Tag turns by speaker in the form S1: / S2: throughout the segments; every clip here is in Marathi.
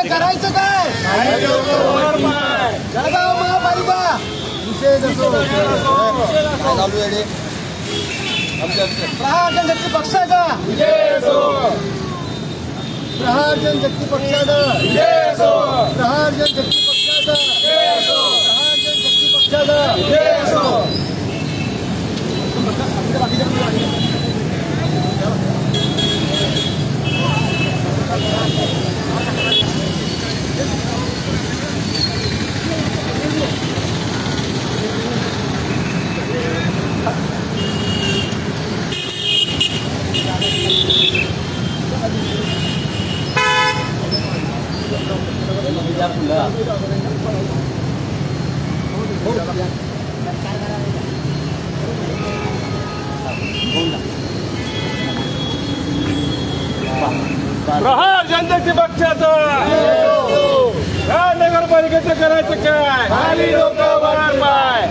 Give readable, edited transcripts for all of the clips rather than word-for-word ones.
S1: आता करायचं काय? जळगाव महापालिका विशेष असो प्रहार जनशक्ती पक्षाचा प्रहार जनशक्ती पक्षाचा प्रहार जनशक्ती पक्षाचा प्रहार जनशक्ती पक्षाचा
S2: प्रहार जनशक्ती पक्षाचं नगरपालिकेचं करायचं काय? खाली लोक वरार पाय.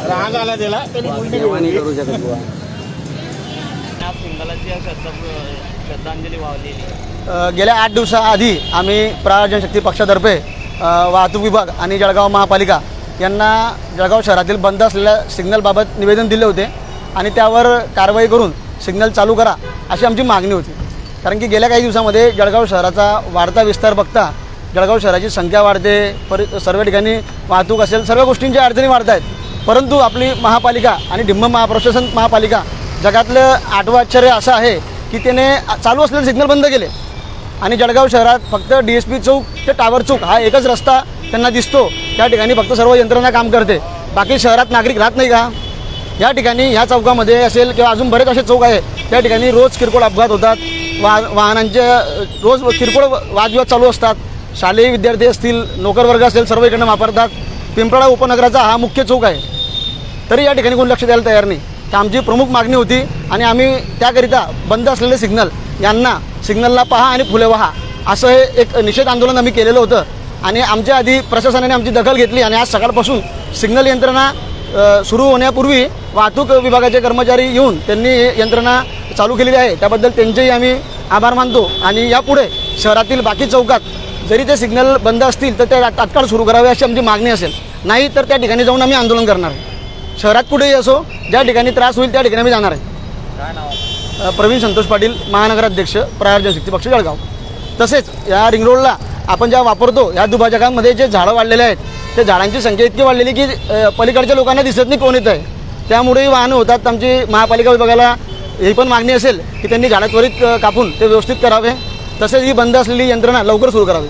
S2: राग आला त्याला करू शकत
S3: श्रद्धांजली वावलेली.
S1: गेल्या 8 दिवसाआधी आम्ही प्रहार जनशक्ती पक्षातर्फे वाहतूक विभाग आणि जळगाव महापालिका यांना जळगाव शहरातील बंद असलेल्या सिग्नलबाबत निवेदन दिले होते आणि त्यावर कारवाई करून सिग्नल चालू करा अशी आमची मागणी होती. कारण की गेल्या काही दिवसामध्ये जळगाव शहराचा वाढता विस्तार बघता जळगाव शहराची संख्या वाढते, सर्व ठिकाणी वाहतूक असेल, सर्व गोष्टींच्या अडचणी वाढत आहेत. परंतु आपली महापालिका आणि डिंब महाप्रशासन महापालिका जगातलं 8वं आश्चर्य असं आहे की त्याने चालू असलेले सिग्नल बंद केले आणि जळगाव शहरात फक्त DSP चौक ते टावर चौक हा एकच रस्ता त्यांना दिसतो. त्या ठिकाणी फक्त सर्व यंत्रणा काम करते. बाकी शहरात नागरिक राहत नाही का? या ठिकाणी ह्या चौकामध्ये असेल किंवा अजून बरेच असे चौक आहे त्या ठिकाणी रोज किरकोळ अपघात होतात. वाहनांचे रोज किरकोळ वादविवाद चालू असतात. शालेय विद्यार्थी असतील, नोकर वर्ग असेल, सर्व इकडनं वापरतात. पिंपळा उपनगराचा हा मुख्य चौक आहे, तरी या ठिकाणी कोणी लक्ष द्यायला तयार नाही. तर आमची प्रमुख मागणी होती आणि आम्ही त्याकरिता बंद असलेले सिग्नल यांना सिग्नलला पहा आणि फुले वहा असं हे एक निषेध आंदोलन आम्ही केलेलं होतं. आणि आमच्या आधी प्रशासनाने आमची दखल घेतली आणि आज सकाळपासून सिग्नल यंत्रणा सुरू होण्यापूर्वी वाहतूक विभागाचे कर्मचारी येऊन त्यांनी यंत्रणा चालू केलेली आहे. त्याबद्दल त्यांचेही आम्ही आभार मानतो. आणि यापुढे शहरातील बाकी चौकात जरी ते सिग्नल बंद असतील तर ते तात्काळ सुरू करावे अशी आमची मागणी असेल. नाही तर त्या ठिकाणी जाऊन आम्ही आंदोलन करणार आहे. शहरात कुठेही असो, ज्या ठिकाणी त्रास होईल त्या ठिकाणी आम्ही जाणार आहे.
S3: काय नाव?
S1: प्रवीण संतोष पाटील, महानगराध्यक्ष, प्रहार जनशक्ती पक्ष जळगाव. तसेच या रिंग रोडला आपण ज्या वापरतो या दुभाजकांमध्ये जे झाडं वाढलेले आहेत त्या झाडांची संख्या इतकी वाढलेली की पलीकडच्या लोकांना दिसत नाही कोण येत आहे. त्यामुळेही वाहनं होतात. आमची महापालिका विभागाला ही पण मागणी असेल की त्यांनी झाडं त्वरित कापून ते व्यवस्थित करावे. तसेच ही बंद असलेली यंत्रणा लवकर सुरू करावी.